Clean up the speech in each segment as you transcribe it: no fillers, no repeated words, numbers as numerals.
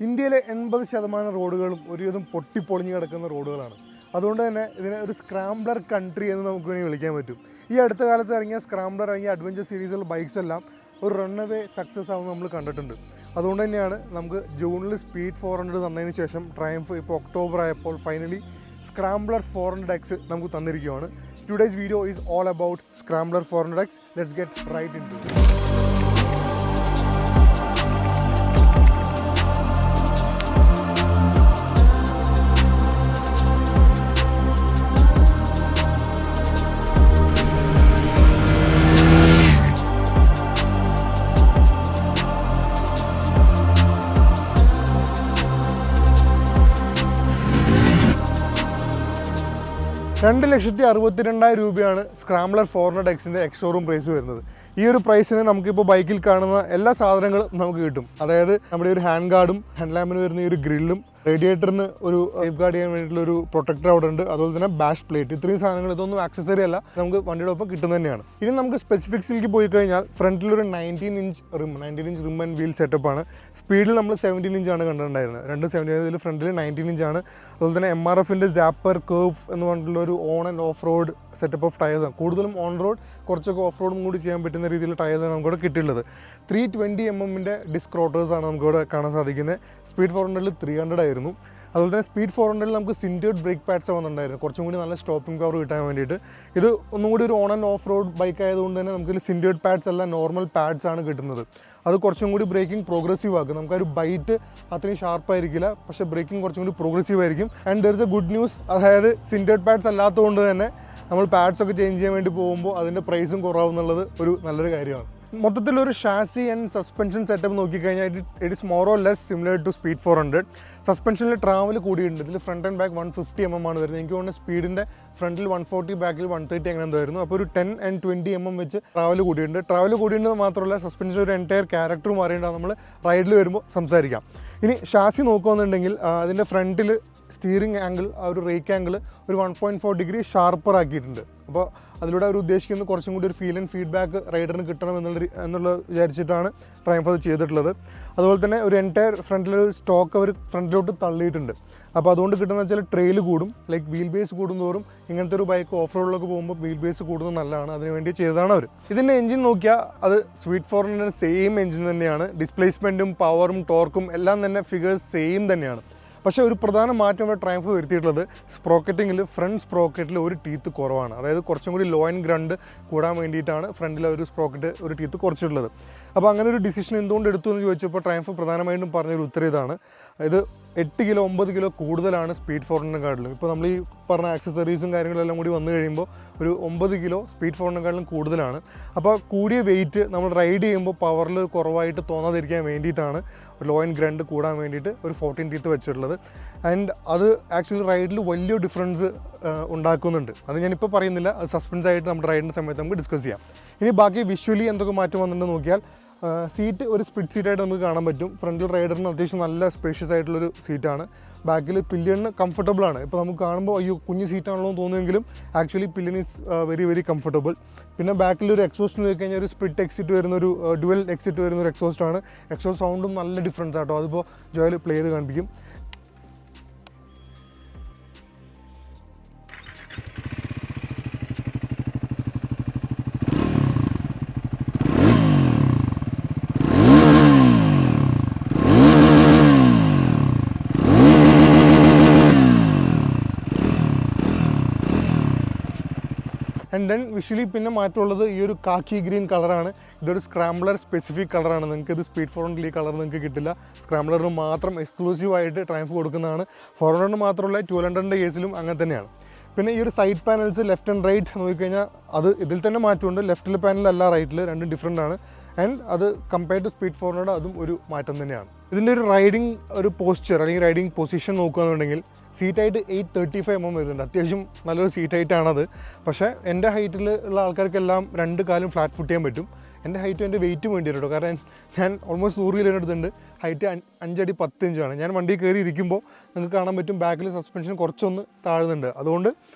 ഇന്ത്യയിലെ 80% റോഡുകളും ഒരുവിധം പൊട്ടിപ്പൊളിഞ്ഞ് കിടക്കുന്ന റോഡുകളാണ്. അതുകൊണ്ട് തന്നെ ഇതിനെ ഒരു സ്ക്രാംബ്ലർ കൺട്രി എന്ന് നമുക്ക് വേണമെങ്കിൽ വിളിക്കാൻ പറ്റും. ഈ അടുത്ത കാലത്ത് ഇറങ്ങിയ സ്ക്രാംബ്ലർ ഇറങ്ങിയ അഡ്വഞ്ചർ സീരീസിലുള്ള ബൈക്സ് എല്ലാം ഒരു റണ്ണവേ സക്സസ് ആവുന്ന നമ്മൾ കണ്ടിട്ടുണ്ട്. അതുകൊണ്ട് തന്നെയാണ് നമുക്ക് ജൂണിൽ സ്പീഡ് 400 തന്നതിന് ശേഷം ട്രയംഫ് ഇപ്പോൾ ഒക്ടോബർ ആയപ്പോൾ ഫൈനലി സ്ക്രാംബ്ലർ 400X നമുക്ക് തന്നിരിക്കുകയാണ്. Today's video is all about scrambler 400X. Let's get right into it. ₹2,62,000 scrambler 400Xൻ്റെ എക്സ്-ഷോറൂം പ്രൈസ് വരുന്നത്. ഈ ഒരു പ്രൈസിന് നമുക്കിപ്പോൾ ബൈക്കിൽ കാണുന്ന എല്ലാ സാധനങ്ങളും നമുക്ക് കിട്ടും. അതായത് നമ്മുടെ ഒരു ഹാൻഡ് ഗാർഡും ഹാൻഡ് ലാമ്പിന് വരുന്ന ഈ ഒരു ഗ്രില്ലും റേഡിയേറ്ററിന് ഒരു സേഫ് ഗാർഡ് ചെയ്യാൻ വേണ്ടിയിട്ടുള്ള ഒരു പ്രൊട്ടക്ടർ അവിടെ ഉണ്ട്. അതുപോലെ തന്നെ ബാഷ് പ്ലേറ്റ്, ഇത്രയും സാധനങ്ങൾ ഇതൊന്നും ആക്സസറി അല്ല, നമുക്ക് വണ്ടിയുടെ ഒപ്പം കിട്ടുന്നത് തന്നെയാണ്. ഇനി നമുക്ക് സ്പെസിഫിക്സിലേക്ക് പോയി കഴിഞ്ഞാൽ ഫ്രണ്ടിലൊരു 19 ഇഞ്ച് റിം ആൻഡ് വീൽ സെറ്റപ്പാണ്. സ്പീഡിൽ നമ്മൾ 17 ഇഞ്ചാണ് കണ്ടിട്ടുണ്ടായിരുന്നത്. 270 ഫ്രണ്ടിൽ 19 ഇഞ്ചാണ്. അതുപോലെ തന്നെ MRFൻ്റെ ജാപ്പർ കേർവ് എന്ന് പറഞ്ഞിട്ടുള്ള ഒരു on and off road setup of ടയേഴ്സാണ്. കൂടുതലും ഓൺ റോഡ് കുറച്ചൊക്കെ ഓഫ് റോഡും കൂടി ചെയ്യാൻ പറ്റുന്ന രീതിയിൽ ടയേഴ്സാണ് നമുക്കിവിടെ കിട്ടിയിട്ടുള്ളത്. 320mm ഡിസ്ക് റോട്ടേഴ്സാണ് നമുക്കിവിടെ കാണാൻ സാധിക്കുന്നത്. സ്പീഡ് 400ൽ 300 ആയിരുന്നു. അതുപോലെ തന്നെ സ്പീഡ് 400ൽ നമുക്ക് സിൻറ്റേർഡ് ബ്രേക്ക് പാഡ്സ് വന്നിട്ടുണ്ടായിരുന്നു, കുറച്ചും കൂടി നല്ല സ്റ്റോപ്പിംഗ് പവർ കിട്ടാൻ വേണ്ടിയിട്ട്. ഇത് ഒന്നും കൂടി ഒരു on and off road bike ആയതുകൊണ്ട് തന്നെ നമുക്ക് സിൻറ്റേർഡ് പാഡ്സ് അല്ല, നോർമൽ പാഡ്സ് ആണ് കിട്ടുന്നത്. അത് കുറച്ചും കൂടി ബ്രേക്കിംഗ് പ്രോഗ്രസീവ് ആക്കും. നമുക്കൊരു ബൈറ്റ് അത്രയും ഷാർപ്പായിരിക്കില്ല, പക്ഷേ ബ്രേക്കിംഗ് കുറച്ചും കൂടി പ്രോഗ്രസീവ് ആയിരിക്കും. And there is A good news, അതായത് സിൻറ്റേർഡ് പാഡ്സ് അല്ലാത്തതുകൊണ്ട് തന്നെ നമ്മൾ പാഡ്സൊക്കെ ചേഞ്ച് ചെയ്യാൻ വേണ്ടി പോകുമ്പോൾ അതിൻ്റെ പ്രൈസും കുറവാകും എന്നുള്ളത് ഒരു നല്ലൊരു കാര്യമാണ്. മൊത്തത്തിലൊരു ഷാസി ആൻഡ് സസ്പെൻഷൻ സെറ്റപ്പ് നോക്കിക്കഴിഞ്ഞാൽ it is more or less similar to speed 400. സസ്പെൻഷനിൽ ട്രാവൽ കൂടിയിട്ടുണ്ട്. ഇതിൽ ഫ്രണ്ട് ആൻഡ് ബാക്ക് 150mm ആണ് വരുന്നത്. എനിക്ക് തോന്നുന്നു സ്പീഡിൻ്റെ ഫ്രണ്ടിൽ 140, ബാക്കിൽ 130 അങ്ങനെ എന്തായിരുന്നു. അപ്പോൾ ഒരു 10 and 20mm വെച്ച് ട്രാവൽ കൂടിയിട്ടുണ്ട്. ട്രാവൽ കൂടിയുള്ളത് മാത്രമല്ല സസ്പെൻഷൻ ഒരു എൻറ്റയർ ക്യാരക്ടർ മാറിയിട്ടാണ് നമ്മൾ റൈഡിൽ വരുമ്പോൾ സംസാരിക്കാം. ഇനി ഷാസി നോക്കുകയെന്നുണ്ടെങ്കിൽ അതിൻ്റെ ഫ്രണ്ടിൽ സ്റ്റിയറിംഗ് ആംഗിൾ, ആ ഒരു റേക്ക് ആംഗിൾ ഒരു 1.4 ഡിഗ്രി ഷാർപ്പർ ആക്കിയിട്ടുണ്ട്. അപ്പോൾ അതിലൂടെ അവർ ഉദ്ദേശിക്കുന്നത് കുറച്ചും കൂടി ഒരു ഫീൽ ആൻഡ് ഫീഡ്ബാക്ക് റൈഡറിന് കിട്ടണം എന്നുള്ള വിചാരിച്ചിട്ടാണ് ട്രയംഫ് അത് ചെയ്തിട്ടുള്ളത്. അതുപോലെ തന്നെ ഒരു എൻറ്റയർ ഫ്രണ്ടിലൊരു സ്റ്റോക്ക് അവർ ഫ്രണ്ടിലോട്ട് തള്ളിയിട്ടുണ്ട്. അപ്പോൾ അതുകൊണ്ട് കിട്ടുന്ന വെച്ചാൽ ട്രെയിൽ കൂടും, ലൈക്ക് വീൽ ബേസ് കൂടുന്തോറും ഇങ്ങനത്തെ ഒരു ബൈക്ക് ഓഫ് റോഡിലൊക്കെ പോകുമ്പോൾ വീൽ ബേസ് കൂടുന്നത് നല്ലതാണ്. അതിനുവേണ്ടി ചെയ്തതാണ് അവർ. ഇതിൻ്റെ എഞ്ചിൻ നോക്കിയാൽ അത് സ്പീഡ് 400 സെയിം എഞ്ചിൻ തന്നെയാണ്. ഡിസ്പ്ലേസ്മെൻറ്റും പവറും ടോർക്കും എല്ലാം തന്നെ ഫിഗേഴ്സ് സെയിം തന്നെയാണ്. പക്ഷേ ഒരു പ്രധാന മാറ്റം ഇവിടെ ട്രയംഫ് വരുത്തിയിട്ടുള്ളത് സ്പ്രോക്കറ്റിങ്ങിൽ ഫ്രണ്ട് സ്പ്രോക്കറ്റിൽ ഒരു ടീത്ത് കുറവാണ്. അതായത് കുറച്ചും കൂടി ലോ ആൻഡ് ഗ്രണ്ട് കൂടാൻ വേണ്ടിയിട്ടാണ് ഫ്രണ്ടിലെ ഒരു സ്പ്രോക്കറ്റ് ഒരു ടീത്ത് കുറച്ചിട്ടുള്ളത്. അപ്പോൾ അങ്ങനെ ഒരു ഡിസിഷൻ എന്തുകൊണ്ട് എടുത്തു എന്ന് ചോദിച്ചപ്പോൾ ട്രയംഫ് പ്രധാനമായിട്ടും പറഞ്ഞൊരു ഉത്തരം ഇതാണ്. ഇത് 8 കിലോ 9 കിലോ കൂടുതലാണ് സ്പീഡ് 400-കാട്ടിലും. ഇപ്പോൾ നമ്മൾ ഈ പറഞ്ഞ ആക്സസറീസും കാര്യങ്ങളെല്ലാം കൂടി വന്നു കഴിയുമ്പോൾ ഒരു 9 കിലോ സ്പീഡ് 400-കാട്ടിലും കൂടുതലാണ്. അപ്പോൾ കൂടിയ വെയിറ്റ് നമ്മൾ റൈഡ് ചെയ്യുമ്പോൾ പവറിൽ കുറവായിട്ട് തോന്നാതിരിക്കാൻ വേണ്ടിയിട്ടാണ് ലോ ആൻഡ് ഗ്രണ്ട് കൂടാൻ വേണ്ടിയിട്ട് ഒരു 14 ടീത്ത് വെച്ചിട്ടുള്ളത്. ആൻഡ് അത് ആക്ച്വലി റൈഡിൽ വലിയ ഡിഫറൻസ് ഉണ്ടാക്കുന്നുണ്ട്. അത് ഞാനിപ്പോൾ പറയുന്നില്ല, അത് സസ്പെൻസ് ആയിട്ട് നമ്മുടെ റൈഡിൻ്റെ സമയത്ത് നമുക്ക് ഡിസ്കസ് ചെയ്യാം. ഇനി ബാക്കി വിഷ്വലി എന്തൊക്കെ മാറ്റം വന്നിട്ടുണ്ടെന്ന് നോക്കിയാൽ സീറ്റ് ഒരു സ്പ്ലിറ്റ് സീറ്റായിട്ട് നമുക്ക് കാണാൻ പറ്റും. ഫ്രണ്ടിൽ റൈഡറിന് അത്യാവശ്യം നല്ല സ്പേഷ്യസ് ആയിട്ടുള്ളൊരു സീറ്റാണ്. ബാക്കിൽ പില്ലിയണിന് കംഫർട്ടബിളാണ്. ഇപ്പോൾ നമുക്ക് കാണുമ്പോൾ അയ്യോ കുഞ്ഞ് സീറ്റാണല്ലോ എന്ന് തോന്നുമെങ്കിലും actually pillion is very very comfortable. പിന്നെ ബാക്കിൽ ഒരു എക്സോസ്റ്റ് നോക്കി കഴിഞ്ഞാൽ ഒരു സ്പ്ലിറ്റ് എക്സിറ്റ് വരുന്ന ഒരു ഡുവൽ എക്സിറ്റ് വരുന്ന ഒരു എക്സോസ്റ്റാണ്. എക്സോസ്റ്റ് സൗണ്ടും നല്ല ഡിഫറൻസ് ആട്ടോ. അതിപ്പോൾ ജോയിൽ പ്ലേ ചെയ്ത് കാണിപ്പിക്കും. ആൻഡ് ദെൻ വിഷ്വലി പിന്നെ മാറ്റമുള്ളത് ഈ ഒരു കാക്കി ഗ്രീൻ കളറാണ്. ഇതൊരു സ്ക്രാംബ്ലർ സ്പെസിഫിക് കളറാണ്. നിങ്ങൾക്ക് ഇത് സ്പീഡ് 400 ഈ കളർ നിങ്ങൾക്ക് കിട്ടില്ല. സ്ക്രാംബ്ലറിന് മാത്രം എക്സ്ക്ലൂസീവായിട്ട് ട്രയംഫ് കൊടുക്കുന്നതാണ്. 400 മാത്രമല്ല 1200ൻ്റെ കേസിലും അങ്ങനെ തന്നെയാണ്. പിന്നെ ഈ ഒരു side panels left and right നോക്കിക്കഴിഞ്ഞാൽ അത് ഇതിൽ തന്നെ മാറ്റമുണ്ട്. ലെഫ്റ്റിലെ പാനലല്ല റൈറ്റിൽ, രണ്ടും ഡിഫറെൻ്റ് ആണ്. ആൻഡ് അത് കമ്പയർ ടു സ്പീഡ് 400 അതും ഒരു മാറ്റം തന്നെയാണ്. ഇതിൻ്റെ ഒരു റൈഡിങ് ഒരു പോസ്ചർ അല്ലെങ്കിൽ റൈഡിങ് പൊസിഷൻ നോക്കുകയാണെന്നുണ്ടെങ്കിൽ സീറ്റായിട്ട് 835mm വരുന്നുണ്ട്. അത്യാവശ്യം നല്ലൊരു സീറ്റായിട്ടാണത്. പക്ഷേ എൻ്റെ ഹൈറ്റിൽ ഉള്ള ആൾക്കാർക്കെല്ലാം 2 കാലും ഫ്ലാറ്റ് ഫുട്ട് ചെയ്യാൻ പറ്റും. എൻ്റെ ഹൈറ്റും എൻ്റെ വെയിറ്റും വേണ്ടി വരും കേട്ടോ. കാരണം ഞാൻ ഓൾമോസ്റ്റ് 100 കിലോയുടെ അടുത്തുണ്ട്. ഹൈറ്റ് 5 അടി 10 ഇഞ്ചാണ്. ഞാൻ വണ്ടി കയറി ഇരിക്കുമ്പോൾ നിങ്ങൾക്ക് കാണാൻ പറ്റും ബാക്കിൽ സസ്പെൻഷൻ കുറച്ചൊന്ന് താഴുന്നുണ്ട്. അതുകൊണ്ട്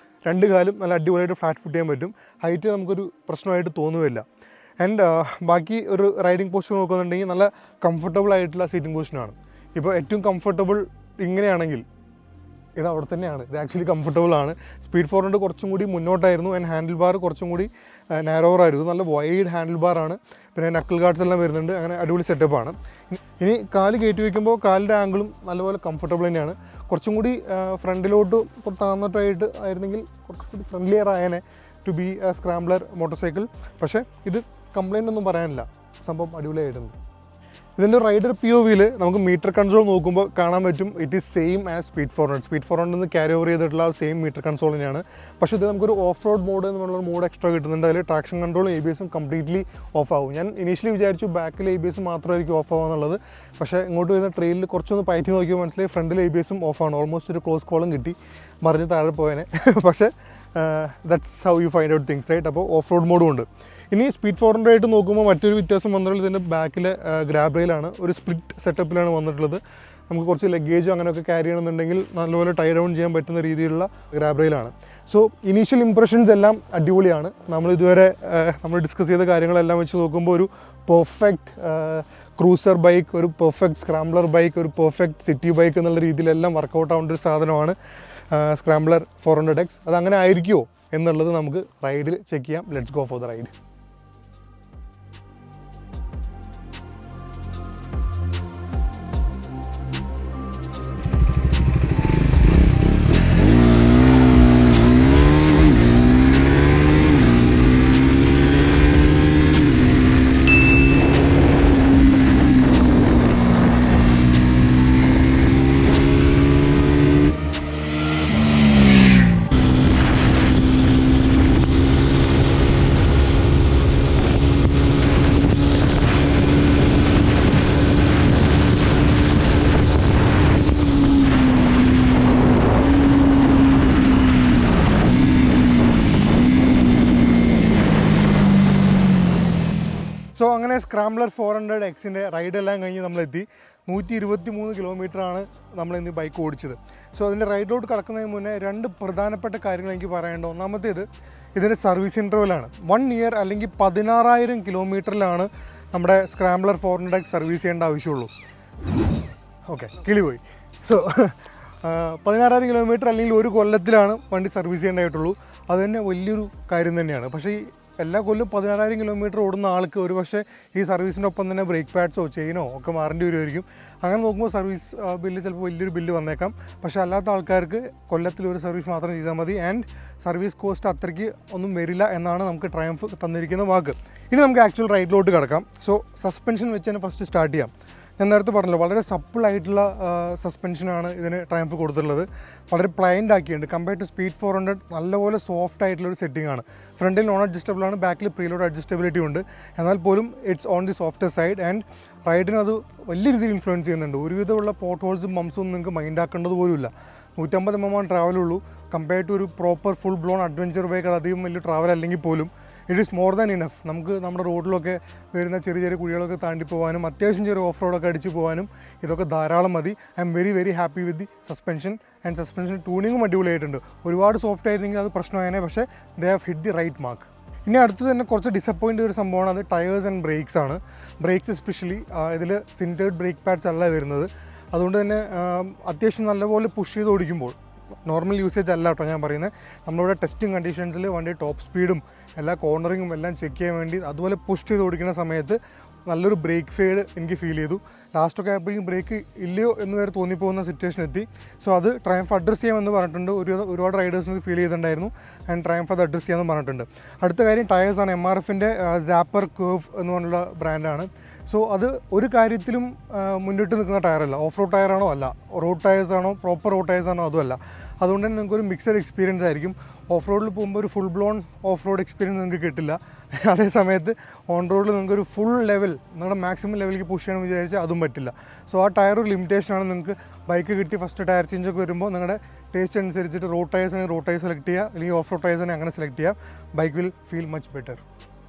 2 കാലും നല്ല അടിപൊളിയായിട്ട് ഫ്ലാറ്റ് ഫുട്ട് ചെയ്യാൻ പറ്റും. ഹൈറ്റ് നമുക്കൊരു പ്രശ്നമായിട്ട് തോന്നുകയില്ല. ആൻഡ് ബാക്കി ഒരു റൈഡിങ് പോസ്ചർ നോക്കുന്നുണ്ടെങ്കിൽ നല്ല കംഫർട്ടബിൾ ആയിട്ടുള്ള സീറ്റിംഗ് പൊസിഷനാണ്. ഇപ്പോൾ ഏറ്റവും കംഫർട്ടബിൾ ഇങ്ങനെയാണെങ്കിൽ ഇത് അവിടെ തന്നെയാണ്. ഇത് ആക്ച്വലി കംഫർട്ടബിൾ ആണ്. സ്പീഡ് 400 കുറച്ചും കൂടി മുന്നോട്ടായിരുന്നു ആൻഡ് ഹാൻഡിൽ ബാർ കുറച്ചും കൂടി നാരോവർ ആയിരുന്നു. നല്ല വൈഡ് ഹാൻഡിൽ ബാറാണ്. പിന്നെ നക്കിൾ ഗാർഡ്സ് എല്ലാം വരുന്നുണ്ട്. അങ്ങനെ അടിപൊളി സെറ്റപ്പാണ്. ഇനി കാല് കയറ്റി വയ്ക്കുമ്പോൾ കാലിൻ്റെ ആംഗിളും നല്ലപോലെ കംഫർട്ടബിൾ തന്നെയാണ്. കുറച്ചും കൂടി ഫ്രണ്ടിലോട്ട് താന്നിട്ടായിട്ട് ആയിരുന്നെങ്കിൽ കുറച്ചും കൂടി ഫ്രണ്ട്ലിയർ ആയേനെ to be a scrambler motorcycle. പക്ഷേ ഇത് കംപ്ലൈൻ്റ് ഒന്നും പറയാനില്ല, സംഭവം അടിപൊളിയായിരുന്നു. ഇതിൻ്റെ റൈഡർ POVയിൽ നമുക്ക് മീറ്റർ കൺസോൾ നോക്കുമ്പോൾ കാണാൻ പറ്റും it is same as speed 400. Speed 400 നിന്ന് ക്യാരി ഓവർ ചെയ്തിട്ടുള്ള ആ സെയിം മീറ്റർ കൺസോൾ തന്നെയാണ്. പക്ഷേ ഇത് നമുക്കൊരു ഓഫ് റോഡ് മോഡ് എന്നുള്ള മോഡ് എക്സ്ട്രാ കിട്ടുന്നുണ്ട്. അതിൽ ട്രാക്ഷൻ കൺട്രോളും ABS-ഉം കംപ്ലീറ്റ്ലി ഓഫ് ആവും. ഞാൻ ഇനീഷ്യലി വിചാരിച്ചു ബാക്കിൽ ABS മാത്രമായിരിക്കും ഓഫ് ആവുക. പക്ഷേ ഇങ്ങോട്ട് വരുന്ന ട്രെയിനിൽ കുറച്ചൊന്ന് പയറ്റി നോക്കിയപ്പോൾ മനസ്സിലായി ഫ്രണ്ടിൽ ABS-ഉം ഓഫാണ്. ഓൾമോസ്റ്റ് ഒരു ക്ലോസ് കോളും കിട്ടി, മറിഞ്ഞ് താഴെ പോയേനെ. പക്ഷേ that's how you find out things right. അപ്പോൾ ഓഫ് റോഡ് മോഡും ഉണ്ട്. ഇനി സ്പീഡ് 400 ആയിട്ട് നോക്കുമ്പോൾ മറ്റൊരു വ്യത്യാസം വന്നിട്ടുള്ളത് ഇതിൻ്റെ ബാക്കിലെ ഗ്രാബ് റെയിലാണ്. ഒരു സ്പ്ലിറ്റ് സെറ്റപ്പിലാണ് വന്നിട്ടുള്ളത്. നമുക്ക് കുറച്ച് ലഗേജ് അങ്ങനെയൊക്കെ ക്യാരി ചെയ്യണമെന്നുണ്ടെങ്കിൽ നല്ലപോലെ ടൈ ഡൗൺ ചെയ്യാൻ പറ്റുന്ന രീതിയിലുള്ള ഗ്രാബ് റെയിലാണ്. സോ ഇനീഷ്യൽ ഇംപ്രഷൻസ് എല്ലാം അടിപൊളിയാണ്. നമ്മൾ ഡിസ്കസ് ചെയ്ത കാര്യങ്ങളെല്ലാം വെച്ച് നോക്കുമ്പോൾ ഒരു പെർഫെക്റ്റ് ക്രൂസർ ബൈക്ക്, ഒരു പെർഫെക്റ്റ് സ്ക്രാംബ്ലർ ബൈക്ക്, ഒരു പെർഫെക്റ്റ് സിറ്റി ബൈക്ക് എന്നുള്ള രീതിയിലെല്ലാം വർക്കൗട്ട് ആവേണ്ട ഒരു സാധനമാണ് സ്ക്രാംബ്ലർ 400X. അതങ്ങനെ ആയിരിക്കുമോ എന്നുള്ളത് നമുക്ക് റൈഡിൽ ചെക്ക് ചെയ്യാം. Let's go for the ride. So അങ്ങനെ സ്ക്രാംബ്ലർ 400Xൻ്റെ റൈഡെല്ലാം കഴിഞ്ഞ് നമ്മളെത്തി. 123 കിലോമീറ്ററാണ് നമ്മളിന്ന് ബൈക്ക് ഓടിച്ചത്. സോ അതിൻ്റെ റൈഡിലോട്ട് കടക്കുന്നതിന് മുന്നേ 2 പ്രധാനപ്പെട്ട കാര്യങ്ങൾ എനിക്ക് പറയേണ്ടത്. ഒന്നാമത്തേത് ഇതിൻ്റെ സർവീസ് ഇൻ്റർവെലാണ്. 1 ഇയർ അല്ലെങ്കിൽ 16,000 കിലോമീറ്ററിലാണ് നമ്മുടെ സ്ക്രാംബ്ലർ 400X സർവീസ് ചെയ്യേണ്ട ആവശ്യമുള്ളൂ. ഓക്കെ, കിളി പോയി. സോ 16,000 കിലോമീറ്റർ അല്ലെങ്കിൽ ഒരു കൊല്ലത്തിലാണ് വണ്ടി സർവീസ് ചെയ്യേണ്ടതായിട്ടുള്ളൂ. അത് തന്നെ വലിയൊരു കാര്യം തന്നെയാണ്. പക്ഷേ ഈ എല്ലാ കൊല്ലം 16,000 കിലോമീറ്റർ ഓടുന്ന ആൾക്ക് ഒരു പക്ഷേ ഈ സർവീസിൻ്റെ ഒപ്പം തന്നെ ബ്രേക്ക് പാഡ്സോ ചെയിനോ ഒക്കെ മാറേണ്ടി വരുമായിരിക്കും. അങ്ങനെ നോക്കുമ്പോൾ സർവീസ് ബില്ല് ചിലപ്പോൾ വലിയൊരു ബില്ല് വന്നേക്കാം. പക്ഷേ അല്ലാത്ത ആൾക്കാർക്ക് കൊല്ലത്തിൽ ഒരു സർവീസ് മാത്രം ചെയ്താൽ മതി ആൻഡ് സർവീസ് കോസ്റ്റ് അത്രയ്ക്ക് ഒന്നും വരില്ല എന്നാണ് നമുക്ക് ട്രയംഫ് തന്നിരിക്കുന്ന വാക്ക്. ഇനി നമുക്ക് ആക്ച്വൽ റൈഡിലോട്ട് കിടക്കാം. സോ സസ്പെൻഷൻ വെച്ച് തന്നെ ഫസ്റ്റ് സ്റ്റാർട്ട് ചെയ്യാം. ഞാൻ നേരത്തെ പറഞ്ഞല്ലോ, വളരെ സപ്പിളായിട്ടുള്ള സസ്പെൻഷനാണ് ഇതിന് ട്രയംഫ് കൊടുത്തിട്ടുള്ളത്. വളരെ പ്ലൈൻഡ് ആക്കിയിട്ടുണ്ട്. കമ്പയർഡ് ടു സ്പീഡ് 400 നല്ലപോലെ സോഫ്റ്റ് ആയിട്ടുള്ളൊരു സെറ്റിംഗ് ആണ്. ഫ്രണ്ടിൽ നോൺ അഡ്ജസ്റ്റബിൾ ആണ്, ബാക്കിൽ പ്രീലോഡ് അഡ്ജസ്റ്റബിലിറ്റി ഉണ്ട്. എന്നാൽ പോലും it's on the soft side and റൈഡിന് അത് വലിയ രീതിയിൽ ഇൻഫ്ലുവൻസ് ചെയ്യുന്നുണ്ട്. ഒരുവിധമുള്ള പോട്ട് ഹോൾസും ബംസും നിങ്ങൾക്ക് മൈൻഡ് ആക്കേണ്ടത് പോലുമില്ല. 150 mm ട്രാവലുള്ളൂ. കമ്പയർഡ് ടു ഒരു proper full blown adventure bike അത് അധികം വലിയ ട്രാവൽ അല്ലെങ്കിൽ പോലും it is more than enough. നമുക്ക് നമ്മുടെ റോഡിലൊക്കെ വരുന്ന ചെറിയ ചെറിയ കുഴികളൊക്കെ താണ്ടി പോകാനും അത്യാവശ്യം ചെറിയ ഓഫ് റോഡൊക്കെ അടിച്ച് പോകാനും ഇതൊക്കെ ധാരാളം മതി. I am very very happy with the suspension and suspension ട്യൂണിങ്ങും അടിപൊളിയായിട്ടുണ്ട്. ഒരുപാട് സോഫ്റ്റ് ആയിരുന്നെങ്കിൽ അത് പ്രശ്നമായേനെ, പക്ഷേ they have hit the right mark. ഇനി അടുത്ത് തന്നെ കുറച്ച് ഡിസപ്പോയിൻ്റ് ഒരു സംഭവമാണ്, അത് ടയേഴ്സ് ആൻഡ് ബ്രേക്സ് ആണ്. ബ്രേക്സ് എസ്പെഷ്യലി ഇതിൽ സിൻറ്റേർഡ് ബ്രേക്ക് പാഡ്സ് അല്ല വരുന്നത്. അതുകൊണ്ട് തന്നെ അത്യാവശ്യം നല്ലപോലെ പുഷ് ചെയ്ത് ഓടിക്കുമ്പോൾ, നോർമൽ യൂസേജ് അല്ല കേട്ടോ ഞാൻ പറയുന്നത്, നമ്മളിവിടെ ടെസ്റ്റിംഗ് കണ്ടീഷൻസിൽ വണ്ടി ടോപ്പ് സ്പീഡും എല്ലാ കോർണറിങ്ങും എല്ലാം ചെക്ക് ചെയ്യാൻ വേണ്ടി അതുപോലെ പുഷ് ചെയ്ത് ഓടിക്കുന്ന സമയത്ത് നല്ലൊരു ബ്രേക്ക് ഫെയ്ഡ് എനിക്ക് ഫീൽ ചെയ്തു. ലാസ്റ്റൊക്കെ ആയപ്പോഴേക്കും ബ്രേക്ക് ഇല്ലയോ എന്ന് വരെ തോന്നിപ്പോകുന്ന സിറ്റുവേഷൻ എത്തി. സോ അത് ട്രയംഫ് അഡ്രസ്സ് ചെയ്യാമെന്ന് പറഞ്ഞിട്ടുണ്ട്. ഒരുപാട് റൈഡേഴ്സിന് ഫീൽ ചെയ്തിട്ടുണ്ടായിരുന്നു ആൻഡ് ട്രയംഫ് അത് അഡ്രസ്സ് ചെയ്യാമെന്ന് പറഞ്ഞിട്ടുണ്ട്. അടുത്ത കാര്യം ടയേഴ്സാണ്. MRFൻ്റെ സാപ്പർ കേർവ് എന്ന് പറഞ്ഞുള്ള ബ്രാൻഡാണ്. സോ അത് ഒരു കാര്യത്തിലും മുന്നിട്ട് നിൽക്കുന്ന ടയറല്ല. ഓഫ് റോഡ് ടയറാണോ അല്ല, റോഡ് ടയേഴ്സാണോ, പ്രോപ്പർ റോഡ് ടയേഴ്സാണോ അതുമല്ല. അതുകൊണ്ട് തന്നെ നിങ്ങൾക്കൊരു മിക്സഡ് എക്സ്പീരിയൻസ് ആയിരിക്കും. ഓഫ് റോഡിൽ പോകുമ്പോൾ ഒരു full blown off road experience നിങ്ങൾക്ക് കിട്ടില്ല. അതേ സമയത്ത് ഓൺ റോഡിൽ നിങ്ങൾക്കൊരു ഫുൾ ലെവൽ, നിങ്ങളുടെ മാക്സിമം ലെവലിലേക്ക് പുഷ് ചെയ്യണമെന്ന് വിചാരിച്ചാൽ അതും പറ്റില്ല. സോ ആ ടയർ ഒരു ലിമിറ്റേഷനാണ്. നിങ്ങൾക്ക് ബൈക്ക് കിട്ടി ഫസ്റ്റ് ടയർ ചേഞ്ച് ഒക്കെ വരുമ്പോൾ നിങ്ങളുടെ ടേസ്റ്റ് അനുസരിച്ചിട്ട് റോഡ് ടയേഴ്സാണെങ്കിൽ റോഡ് ടയർ സെലക്ട് ചെയ്യുക, അല്ലെങ്കിൽ ഓഫ് റോഡ് ടയേഴ്സാണെങ്കിൽ അങ്ങനെ സെലക്ട് ചെയ്യുക. Bike will feel much better.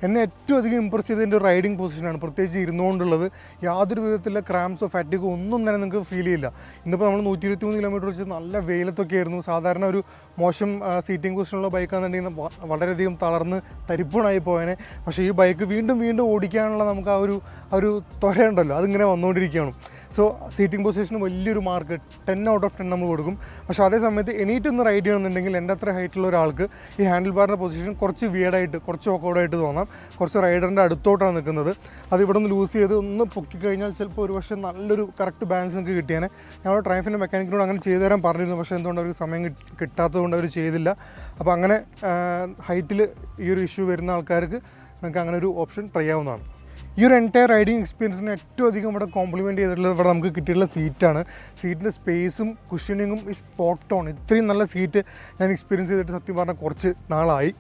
എന്നെ ഏറ്റവും അധികം ഇമ്പ്രസ് ചെയ്തതിൻ്റെ ഒരു റൈഡിങ് പൊസിഷനാണ്, പ്രത്യേകിച്ച് ഇരുന്നുകൊണ്ടുള്ളത്. യാതൊരു വിധത്തിലുള്ള ക്രാംസോ ഫാറ്റിക്കോ ഒന്നും തന്നെ നിങ്ങൾക്ക് ഫീൽ ചെയ്യില്ല. ഇന്നിപ്പോൾ നമ്മൾ 123 കിലോമീറ്റർ വെച്ച് നല്ല വെയിലത്തൊക്കെ ആയിരുന്നു. സാധാരണ ഒരു മോശം സീറ്റിംഗ് പൊസിഷനുള്ള ബൈക്കാണെന്നുണ്ടെങ്കിൽ വളരെയധികം തളർന്ന് തരിപ്പണായി പോയേനെ. പക്ഷേ ഈ ബൈക്ക് വീണ്ടും വീണ്ടും ഓടിക്കാനുള്ള നമുക്ക് ആ ഒരു ത്വരയുണ്ടല്ലോ, അതിങ്ങനെ വന്നുകൊണ്ടിരിക്കുകയാണ്. സോ സീറ്റിംഗ് പൊസിഷന് വലിയൊരു മാർക്ക് 10 ഔട്ട് ഓഫ് 10 നമ്മൾ കൊടുക്കും. പക്ഷേ അതേ സമയത്ത് എണീറ്റ് ഒന്ന് റൈഡ് ചെയ്യണമെന്നുണ്ടെങ്കിൽ എൻ്റെ അത്ര ഹൈറ്റുള്ള ഒരാൾക്ക് ഈ ഹാൻഡിൽ ബാറിൻ്റെ പൊസിഷൻ കുറച്ച് വിയർഡായിട്ട്, കുറച്ച് ഓക്കോർഡായിട്ട് തോന്നാം. കുറച്ച് റൈഡറിൻ്റെ അടുത്തോട്ടാണ് നിൽക്കുന്നത്. അത് ഇവിടെ നിന്ന് ലൂസ് ചെയ്ത് ഒന്ന് പൊക്കിക്കഴിഞ്ഞാൽ ചിലപ്പോൾ ഒരു പക്ഷേ നല്ലൊരു കറക്റ്റ് ബാലൻസ് നമുക്ക് കിട്ടിയാൽ. ഞങ്ങൾ ട്രയംഫിൻ്റെ മെക്കാനിക്കിനോട് അങ്ങനെ ചെയ്തു തരാൻ പറഞ്ഞിരുന്നു, പക്ഷേ എന്തുകൊണ്ട് അവർക്ക് സമയം കിട്ടാത്തത് കൊണ്ട് അവർ ചെയ്തില്ല. അപ്പോൾ അങ്ങനെ ഹൈറ്റിൽ ഈ ഒരു ഇഷ്യൂ വരുന്ന ആൾക്കാർക്ക് നമുക്ക് അങ്ങനെ ഒരു ഓപ്ഷൻ ട്രൈ ആവുന്നതാണ്. ഈ ഒരു എൻറ്റയർ റൈഡിങ് എക്സ്പീരിയൻസിന് ഏറ്റവും അധികം ഇവിടെ കോംപ്ലിമെൻറ്റ് ചെയ്തിട്ടുള്ളത് ഇവിടെ നമുക്ക് കിട്ടിയിട്ടുള്ള സീറ്റാണ്. സീറ്റിൻ്റെ സ്പേസും കുഷനിങ്ങും ഈ സ്പോട്ട് ഓൺ. ഇത്രയും നല്ല സീറ്റ് ഞാൻ എക്സ്പീരിയൻസ് ചെയ്തിട്ട് സത്യം പറഞ്ഞാൽ കുറച്ച് നാളായി.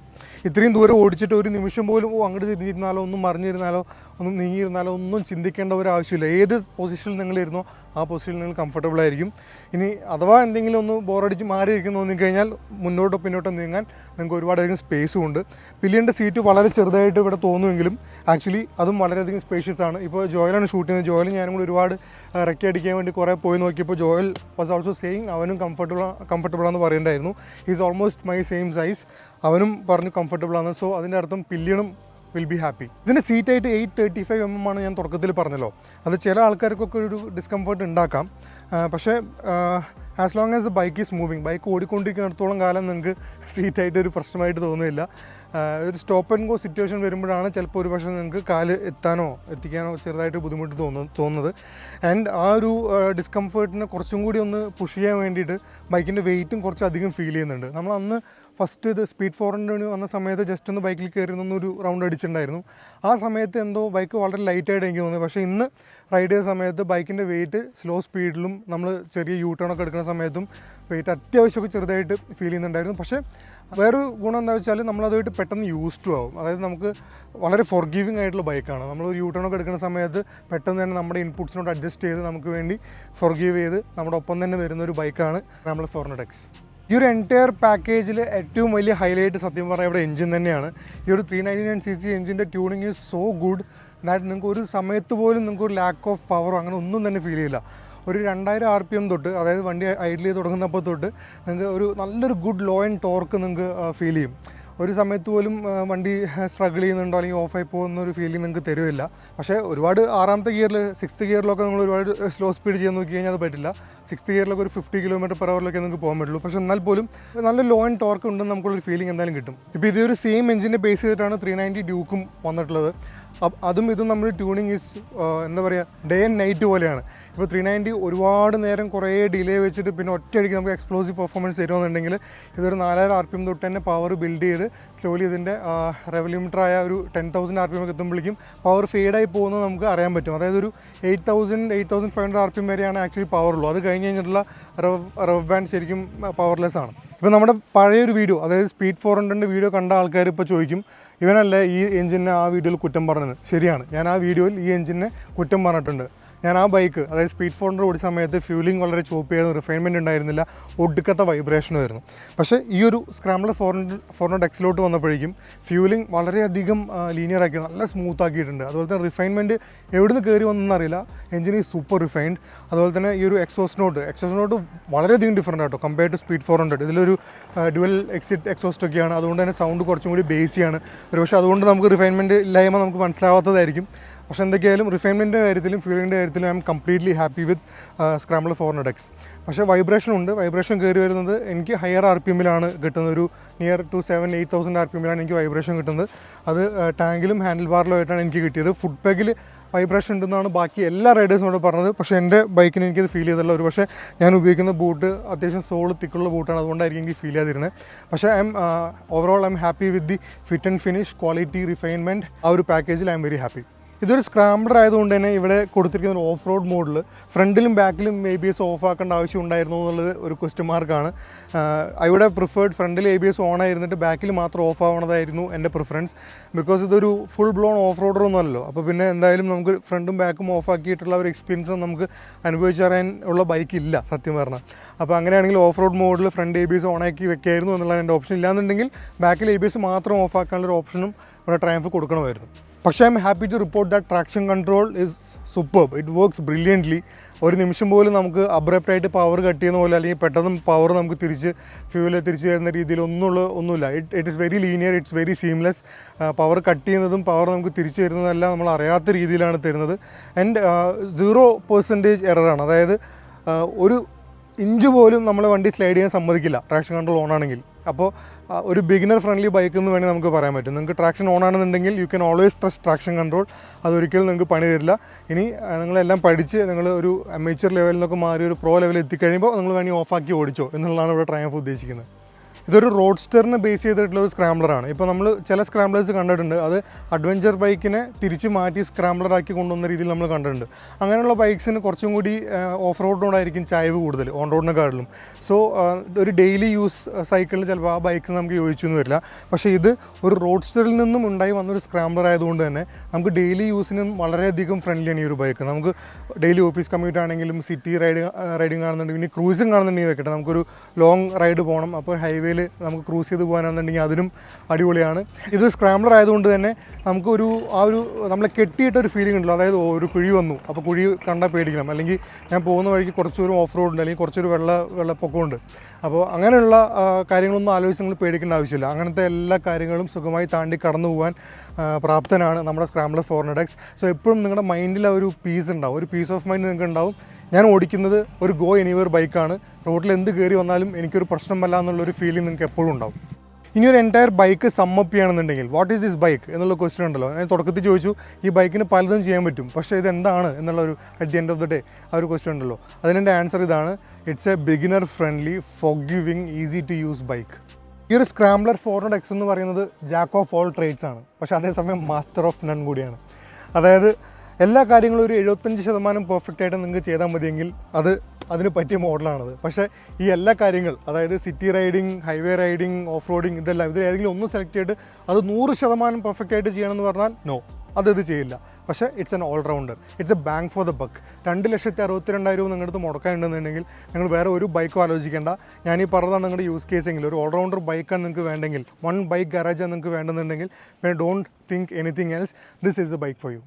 ഇത്രയും ദൂരം ഓടിച്ചിട്ട് ഒരു നിമിഷം പോലും അങ്ങോട്ട് തിരിഞ്ഞിരുന്നാലോ ഒന്നും മറിഞ്ഞിരുന്നാലോ ഒന്നും നീങ്ങിയിരുന്നാലോ ഒന്നും ചിന്തിക്കേണ്ട ഒരു ആവശ്യമില്ല. ഏത് പൊസിഷനിൽ നിങ്ങളിരുന്നോ ആ പൊസിഷനിൽ നിങ്ങൾ കംഫർട്ടബിൾ ആയിരിക്കും. ഇനി അഥവാ എന്തെങ്കിലും ഒന്ന് ബോറടിച്ച് മാറിയിരിക്കുന്നു തോന്നിക്കഴിഞ്ഞാൽ മുന്നോട്ടോ പിന്നോട്ടോ നീങ്ങാൻ നിങ്ങൾക്ക് ഒരുപാടധികം സ്പേസും ഉണ്ട്. പില്ലിയൻ്റെ സീറ്റ് വളരെ ചെറുതായിട്ട് ഇവിടെ തോന്നുമെങ്കിലും ആക്ച്വലി അതും വളരെയധികം സ്പേഷ്യസ് ആണ്. ഇപ്പോൾ ജോയലാണ് ഷൂട്ട് ചെയ്യുന്നത്. ജോയൽ ഞാനും കൂടി ഒരുപാട് റെക്കി അടിക്കാൻ വേണ്ടി കുറേ പോയി നോക്കിയപ്പോൾ ജോയൽ വാസ് ഓൾസോ സെയിങ് അവനും കംഫർട്ടബിളാണെന്ന് പറയേണ്ടായിരുന്നു. Is almost my same size. അവനും പറഞ്ഞു കംഫർട്ടബിളാണ്. സോ അതിൻ്റെ അർത്ഥം പില്ലിയനും വിൽ ബി ഹാപ്പി. ഇതിൻ്റെ സീറ്റായിട്ട് 835 mm ആണ് ഞാൻ തുടക്കത്തിൽ പറഞ്ഞല്ലോ. അത് ചില ആൾക്കാർക്കൊക്കെ ഒരു ഡിസ്കംഫർട്ട് ഉണ്ടാക്കാം. പക്ഷേ as long as the bike is moving, bike ഓടിക്കൊണ്ടിരിക്കുന്നിടത്തോളം കാലം നിങ്ങൾക്ക് സീറ്റായിട്ട് ഒരു പ്രശ്നമായിട്ട് തോന്നുന്നില്ല. ഒരു സ്റ്റോപ്പ് ആൻഡ് ഗോ സിറ്റുവേഷൻ വരുമ്പോഴാണ് ചിലപ്പോൾ ഒരു പക്ഷേ നിങ്ങൾക്ക് കാല് എത്തിക്കാനോ ചെറുതായിട്ട് ബുദ്ധിമുട്ട് തോന്നുന്നത്. ആൻഡ് ആ ഒരു ഡിസ്കംഫേർട്ടിനെ കുറച്ചും കൂടി ഒന്ന് പുഷ് ചെയ്യാൻ വേണ്ടിയിട്ട് ബൈക്കിൻ്റെ വെയിറ്റും കുറച്ച് അധികം ഫീൽ ചെയ്യുന്നുണ്ട്. നമ്മൾ അന്ന് ഫസ്റ്റ് ഇത് സ്പീഡ് 400 വന്ന സമയത്ത് ജസ്റ്റ് ഒന്ന് ബൈക്കിൽ കയറി നിന്നൊരു റൗണ്ട് അടിച്ചിട്ടുണ്ടായിരുന്നു. ആ സമയത്ത് എന്തോ ബൈക്ക് വളരെ ലൈറ്റായിട്ട് എനിക്ക് തോന്നി. പക്ഷേ ഇന്ന് റൈഡ് ചെയ്ത സമയത്ത് ബൈക്കിൻ്റെ വെയിറ്റ് സ്ലോ സ്പീഡിലും നമ്മൾ ചെറിയ യൂ ടേണൊക്കെ എടുക്കുന്ന സമയത്തും വെയിറ്റ് അത്യാവശ്യമൊക്കെ ചെറുതായിട്ട് ഫീൽ ചെയ്യുന്നുണ്ടായിരുന്നു. പക്ഷേ വേറൊരു ഗുണം എന്താ വെച്ചാൽ നമ്മളതുമായിട്ട് പെട്ടെന്ന് യൂസ് ടു ആവും. അതായത് നമുക്ക് വളരെ ഫോർഗീവിങ് ആയിട്ടുള്ള ബൈക്കാണ്. നമ്മളൊരു യൂ ടേണൊക്കെ എടുക്കുന്ന സമയത്ത് പെട്ടെന്ന് തന്നെ നമ്മുടെ ഇൻപുട്സിനോട് അഡ്ജസ്റ്റ് ചെയ്ത് നമുക്ക് വേണ്ടി ഫോർഗീവ് ചെയ്ത് നമ്മുടെ ഒപ്പം തന്നെ വരുന്ന ഒരു ബൈക്കാണ് നമ്മൾ 400X. ഈ ഒരു എൻറ്റയർ പാക്കേജിൽ ഏറ്റവും വലിയ ഹൈലൈറ്റ് സത്യം പറഞ്ഞാൽ ഇവിടെ എഞ്ചിൻ തന്നെയാണ്. ഈ ഒരു 399cc എഞ്ചിൻ്റെ tuning is so good that നിങ്ങൾക്ക് ഒരു സമയത്ത് പോലും നിങ്ങൾക്ക് ഒരു ലാക്ക് ഓഫ് പവറോ അങ്ങനെ ഒന്നും തന്നെ ഫീൽ ചെയ്യില്ല. ഒരു 2000 RPM തൊട്ട്, അതായത് വണ്ടി ഐഡിൽ ചെയ്ത് തുടങ്ങുന്നപ്പോൾ തൊട്ട് നിങ്ങൾക്ക് ഒരു നല്ലൊരു ഗുഡ് ലോ ആൻഡ് ടോർക്ക് നിങ്ങൾക്ക് ഫീൽ ചെയ്യും. ഒരു സമയത്ത് പോലും വണ്ടി സ്ട്രഗിൾ ചെയ്യുന്നുണ്ടോ അല്ലെങ്കിൽ ഓഫായി പോകുന്നൊരു ഫീലിംഗ് നിങ്ങൾക്ക് തരുമില്ല. പക്ഷേ ഒരുപാട് 6th ഗിയറിൽ 6th ഗിയറിലൊക്കെ നിങ്ങൾ ഒരുപാട് സ്ലോ സ്പീഡ് ചെയ്യാൻ നോക്കി കഴിഞ്ഞാൽ അത് പറ്റില്ല. 6th ഗിയറിലൊക്കെ ഒരു 50 km/h നിങ്ങൾക്ക് പോകാൻ പറ്റുള്ളൂ. പക്ഷേ എന്നാൽ പോലും നല്ല ലോ ആൻഡ് ടോർക്ക് ഉണ്ടെന്ന് നമുക്കുള്ളൊരു ഫീലിംഗ് എന്തായാലും കിട്ടും. ഇപ്പോൾ ഇതൊരു സെയിം എഞ്ചിനെ ബേസ് ചെയ്തിട്ടാണ് 390 ഡ്യൂക്കും വന്നിട്ടുള്ളത്. അതും ഇതും നമ്മൾ ട്യൂണിങ് ഈസ് എന്താ പറയുക, ഡേ ആൻഡ് നൈറ്റ് പോലെയാണ്. ഇപ്പോൾ 390 ഒരുപാട് നേരം കുറേ ഡിലേ വെച്ചിട്ട് പിന്നെ ഒറ്റയടിക്ക് നമുക്ക് എക്സ്പ്ലോസീവ് പെർഫോമൻസ് തരുമെന്നുണ്ടെങ്കിൽ ഇതൊരു 4000 RPM തൊട്ട് തന്നെ പവർ ബിൽഡ് ചെയ്ത് സ്ലോലി ഇതിൻ്റെ റെവല്യൂമീറ്ററായ ഒരു 10,000 RPM ഒക്കെ എത്തുമ്പോഴേക്കും പവർ ഫെയ്ഡായി പോകുന്നത് നമുക്ക് അറിയാൻ പറ്റും. അതായത് ഒരു 8,500 RPM വരെയാണ് ആക്ച്വലി പവർ ഉള്ളൂ. അത് കഴിഞ്ഞ് കഴിഞ്ഞിട്ടുള്ള റവ് ബാൻഡ് ശരിക്കും പവർലെസ് ആണ്. ഇപ്പോൾ നമ്മുടെ പഴയൊരു വീഡിയോ, അതായത് സ്പീഡ് 400 വീഡിയോ കണ്ട ആൾക്കാർ ഇപ്പോൾ ചോദിക്കും ഇവനല്ലേ ഈ എഞ്ചിനെ ആ വീഡിയോയിൽ കുറ്റം പറഞ്ഞത്. ശരിയാണ്, ഞാൻ ആ വീഡിയോയിൽ ഈ എഞ്ചിനെ കുറ്റം പറഞ്ഞിട്ടുണ്ട്. ഞാൻ ആ ബൈക്ക്, അതായത് സ്പീഡ് 400 ഓടിച്ച സമയത്ത് ഫ്യൂലിംഗ് വളരെ ചോപ്പ് ചെയ്ത് റിഫൈൻമെൻറ്റ് ഉണ്ടായിരുന്നില്ല, ഒടുക്കത്തെ വൈബ്രേഷനുമായിരുന്നു. പക്ഷേ ഈ ഒരു സ്ക്രാംബ്ലർ 400Xലോട്ട് വന്നപ്പോഴേക്കും ഫ്യൂലിംഗ് വളരെയധികം ലീനിയർ ആക്കി നല്ല സ്മൂത്ത് ആക്കിയിട്ടുണ്ട്. അതുപോലെ തന്നെ റിഫൈൻമെൻറ്റ് എവിടെ നിന്ന് കയറി വന്നറിയില്ല, എഞ്ചിൻ ഈ സൂപ്പർ റിഫൈൻഡ്. അതുപോലെ തന്നെ ഈ ഒരു എക്സോസ്റ്റ് നോട്ട് വളരെയധികം ഡിഫറൻറ്റ് ആട്ടോ കമ്പയർഡ് ടു സ്പീഡ് 400. ഇതിലൊരു ഡ്യുവൽ എക്സിറ്റ് എക്സോസ്റ്റ് ഒക്കെയാണ്. അതുകൊണ്ട് തന്നെ സൗണ്ട് കുറച്ചും കൂടി ബേസിയാണ്. ഒരു പക്ഷേ അതുകൊണ്ട് നമുക്ക് റിഫൈൻമെൻറ്റ് ഇല്ലായ്മ നമുക്ക് മനസ്സിലാവാത്തതായിരിക്കും. പക്ഷേ എന്തൊക്കെയായാലും റിഫൈൻമെൻറ്റിൻ്റെ കാര്യത്തിലും ഫ്യൂലിങ്ങിൻ്റെ കാര്യത്തിലും I am completely happy with scrambler 400X. പക്ഷേ വൈബ്രേഷൻ ഉണ്ട്. വൈബ്രേഷൻ കയറി വരുന്നത് എനിക്ക് ഹയർ RPMലാണ് കിട്ടുന്നത്. ഒരു നിയർ ടു 7,000-8,000 RPMലാണ് എനിക്ക് വൈബ്രേഷൻ കിട്ടുന്നത്. അത് ടാങ്കിലും ഹാൻഡിൽ ബാറിലും ആയിട്ടാണ് എനിക്ക് കിട്ടിയത്. ഫുഡ് പാക്കിൽ വൈബ്രേഷൻ ഉണ്ടെന്നാണ് ബാക്കി എല്ലാ റൈഡേഴ്സിനോട് പറഞ്ഞത്. പക്ഷേ എൻ്റെ ബൈക്കിന് എനിക്കത് ഫീൽ ചെയ്തില്ല. ഒരു പക്ഷേ ഞാൻ ഉപയോഗിക്കുന്ന ബൂട്ട് അത്യാവശ്യം സോള് തിക്കുള്ള ബൂട്ടാണ്, അതുകൊണ്ടായിരിക്കും എനിക്ക് ഫീൽ ചെയ്തിരുന്നത്. പക്ഷേ overall I am happy with the fit and finish, quality, refinement. ആ ഒരു പാക്കേജിൽ ഐ എം വെരി ഹാപ്പി. ഇതൊരു സ്ക്രാംബ്ലർ ആയതുകൊണ്ട് തന്നെ ഇവിടെ കൊടുത്തിരിക്കുന്ന ഒരു ഓഫ് റോഡ് മോഡിൽ ഫ്രണ്ടിലും ബാക്കിലും ABS ഓഫ് ആക്കേണ്ട ആവശ്യം ഉണ്ടായിരുന്നു എന്നുള്ളത് ഒരു ക്വസ്റ്റ്യൻ മാർക്കാണ്. ഐ വുഡ് ഹാവ് പ്രിഫേർഡ് ഫ്രണ്ടിൽ ABS ഓൺ ആയിരുന്നിട്ട് ബാക്കിൽ മാത്രം ഓഫ് ആവണതായിരുന്നു എൻ്റെ പ്രിഫറൻസ്. ബിക്കോസ് ഇതൊരു ഫുൾ ബ്ലോൺ ഓഫ് റോഡറൊന്നും അല്ലല്ലോ. അപ്പോൾ പിന്നെ എന്തായാലും നമുക്ക് ഫ്രണ്ടും ബാക്കും ഓഫ് ആക്കിയിട്ടുള്ള ഒരു എക്സ്പീരിയൻസ് നമുക്ക് അനുഭവിച്ചറിയാൻ ഉള്ള ബൈക്കില്ല സത്യം പറഞ്ഞാൽ. അപ്പോൾ അങ്ങനെയാണെങ്കിൽ ഓഫ് റോഡ് മോഡിൽ ഫ്രണ്ട് ABS ഓൺ ആക്കി വെക്കായിരുന്നു എന്നുള്ളതാണ് എൻ്റെ ഓപ്ഷൻ. ഇല്ലാന്നുണ്ടെങ്കിൽ ബാക്കിൽ ABS മാത്രം ഓഫ് ആക്കാനുള്ളൊരു ഓപ്ഷനും ഇവിടെ ട്രയംഫ് കൊടുക്കണമായിരുന്നു. പക്ഷേ I am happy to report that traction control is superb. It works brilliantly. ഒരു നിമിഷം പോലും നമുക്ക് അബ്രപ്റ്റായിട്ട് പവർ കട്ട് ചെയ്യുന്ന പോലെ അല്ലെങ്കിൽ പെട്ടെന്ന് പവർ നമുക്ക് തിരിച്ച് തരുന്ന രീതിയിൽ ഒന്നുമില്ല. It is very linear, it's very seamless. Power cut ചെയ്യുന്നതും പവർ നമുക്ക് തിരിച്ചു തരുന്നതെല്ലാം നമ്മൾ അറിയാത്ത രീതിയിലാണ് തരുന്നത്. ആൻഡ് 0% എററാണ്. അതായത് ഒരു ഇഞ്ച് പോലും നമ്മൾ വണ്ടി സ്ലൈഡ് ചെയ്യാൻ സമ്മതിക്കില്ല ട്രാക്ഷൻ കൺട്രോൾ ഓൺ ആണെങ്കിൽ. അപ്പോൾ ഒരു ബിഗിനർ ഫ്രണ്ട്ലി ബൈക്ക് എന്ന് വേണമെങ്കിൽ നമുക്ക് പറയാൻ പറ്റും. നിങ്ങൾക്ക് ട്രാക്ഷൻ ഓൺ ആണെന്നുണ്ടെങ്കിൽ you can always trust traction control. അതൊരിക്കലും നിങ്ങൾക്ക് പണി തരില്ല. ഇനി നിങ്ങളെല്ലാം പഠിച്ച് നിങ്ങൾ ഒരു അമേച്ചർ ലെവലിൽ നിന്നൊക്കെ മാറി ഒരു പ്രോ ലെവലിൽ എത്തിക്കഴിയുമ്പോൾ നിങ്ങൾ വേണമെങ്കിൽ ഓഫാക്കി ഓടിച്ചോ എന്നുള്ളതാണ് ഇവിടെ ട്രയംഫ് ഉദ്ദേശിക്കുന്നത്. ഇതൊരു റോഡ്സ്റ്ററിനെ ബേസ് ചെയ്തിട്ടുള്ള ഒരു സ്ക്രാംബ്ലറാണ്. ഇപ്പോൾ നമ്മൾ ചില സ്ക്രാംബ്ലേഴ്സ് കണ്ടിട്ടുണ്ട്, അത് അഡ്വഞ്ചർ ബൈക്കിനെ തിരിച്ച് മാറ്റി സ്ക്രാംബ്ലറാക്കി കൊണ്ടുവന്ന രീതിയിൽ നമ്മൾ കണ്ടിട്ടുണ്ട്. അങ്ങനെയുള്ള ബൈക്സിന് കുറച്ചും കൂടി ഓഫ് റോഡിനോടായിരിക്കും ചായ്വ് കൂടുതൽ ഓൺ റോഡിനെക്കാട്ടിലും. സോ ഒരു ഡെയിലി യൂസ് സൈക്കിളിൽ ചിലപ്പോൾ ആ ബൈക്ക് നമുക്ക് യോജിച്ചൊന്നും വരില്ല. പക്ഷേ ഇത് ഒരു റോഡ്സ്റ്ററിൽ നിന്നും ഉണ്ടായി വന്നൊരു സ്ക്രാംബ്ലർ ആയതുകൊണ്ട് തന്നെ നമുക്ക് ഡെയിലി യൂസിനും വളരെയധികം ഫ്രണ്ട്ലിയാണ് ഈ ഒരു ബൈക്ക്. നമുക്ക് ഡെയിലി ഓഫീസ് കമ്മ്യൂട്ട് ആണെങ്കിലും സിറ്റി റൈഡിങ് ആണെന്നുണ്ടെങ്കിൽ ഇനി ക്രൂസിങ് ആണെന്നുണ്ടെങ്കിൽ വെക്കട്ടെ, നമുക്കൊരു ലോങ് റൈഡ് പോകണം, അപ്പോൾ ഹൈവേയിൽ നമുക്ക് ക്രൂസ് ചെയ്ത് പോകാനാണെന്നുണ്ടെങ്കിൽ അതിനും അടിപൊളിയാണ്. ഇത് സ്ക്രാംബ്ലർ ആയതുകൊണ്ട് തന്നെ നമുക്കൊരു നമ്മളെ കെട്ടിയിട്ടൊരു ഫീലിംഗ് ഉണ്ടല്ലോ. അതായത് ഒരു കുഴി വന്നു, അപ്പോൾ കുഴി കണ്ടാൽ പേടിക്കണം, അല്ലെങ്കിൽ ഞാൻ പോകുന്ന വഴിക്ക് കുറച്ചൊരു ഓഫ് റോഡ് ഉണ്ട്, അല്ലെങ്കിൽ കുറച്ചൊരു വെള്ളപ്പൊക്കമുണ്ട്. അപ്പോൾ അങ്ങനെയുള്ള കാര്യങ്ങളൊന്നും ആലോചിച്ച് നിങ്ങൾ പേടിക്കേണ്ട ആവശ്യമില്ല. അങ്ങനത്തെ എല്ലാ കാര്യങ്ങളും സുഖമായി താണ്ടി കടന്നു പോകാൻ പ്രാപ്തനാണ് നമ്മുടെ സ്ക്രാംബ്ലർ 400X. സോ എപ്പോഴും നിങ്ങളുടെ മൈൻഡിൽ ആ ഒരു പീസ് ഉണ്ടാവും, ഒരു പീസ് ഓഫ് മൈൻഡ് നിങ്ങൾക്ക് ഉണ്ടാവും. ഞാൻ ഓടിക്കുന്നത് ഒരു ഗോ എനിവർ ബൈക്കാണ്, റോഡിൽ എന്ത് കയറി വന്നാലും എനിക്കൊരു പ്രശ്നമല്ല എന്നുള്ളൊരു ഫീലിംഗ് നിങ്ങൾക്ക് എപ്പോഴും ഉണ്ടാവും. ഇനി ഒരു എൻറ്റയർ ബൈക്ക് സമ്മപ്പ് ചെയ്യുകയാണെന്നുണ്ടെങ്കിൽ വാട്ട് ഈസ് ദിസ് ബൈക്ക് എന്നുള്ള ക്വസ്റ്റ്യൻ ഉണ്ടല്ലോ. ഞാൻ തുടക്കത്തിൽ ചോദിച്ചു ഈ ബൈക്കിന് പലതും ചെയ്യാൻ പറ്റും, പക്ഷേ ഇത് എന്താണ് എന്നുള്ള ഒരു at the end of the day ആ ഒരു ക്വസ്റ്റ്യൻ ഉണ്ടല്ലോ. അതിനെൻ്റെ ആൻസർ ഇതാണ്: it's a beginner friendly forgiving easy to use bike. ഈ ഒരു സ്ക്രാംബ്ലർ 400X എന്ന് പറയുന്നത് ജാക്ക് ഓഫ് ഓൾ ട്രേഡ്സ് ആണ്, പക്ഷേ അതേസമയം മാസ്റ്റർ ഓഫ് നൺ കൂടിയാണ്. അതായത് എല്ലാ കാര്യങ്ങളും ഒരു 75% പെർഫെക്റ്റ് ആയിട്ട് നിങ്ങൾക്ക് ചെയ്താൽ മതിയെങ്കിൽ അതിന് പറ്റിയ മോഡലാണത്. പക്ഷേ ഈ എല്ലാ കാര്യങ്ങൾ, അതായത് city riding, highway riding, off roading, ഇതിൽ ഏതെങ്കിലും ഒന്ന് സെലക്ട് ചെയ്തിട്ട് അത് 100% പെർഫെക്റ്റ് ആയിട്ട് ചെയ്യണമെന്ന് പറഞ്ഞാൽ നോ, ഇത് ചെയ്യില്ല. പക്ഷേ it's an all-rounder, it's a bang for the buck. 2,62,200 നിങ്ങളുടെ അടുത്ത് മുടക്കാനുണ്ടെന്നുണ്ടെങ്കിൽ നിങ്ങൾ വേറെ ഒരു ബൈക്കും ആലോചിക്കേണ്ട. ഞാനീ പറഞ്ഞതാണ് നിങ്ങളുടെ യൂസ് കേസെങ്കിൽ, ഒരു ഓൾറൗണ്ടർ ബൈക്കാണ് നിങ്ങൾക്ക് വേണ്ടെങ്കിൽ, വൺ ബൈക്ക് ഗാരേജാണ് നിങ്ങൾക്ക് വേണ്ടെന്നുണ്ടെങ്കിൽ, don't think anything else, this is the bike for U.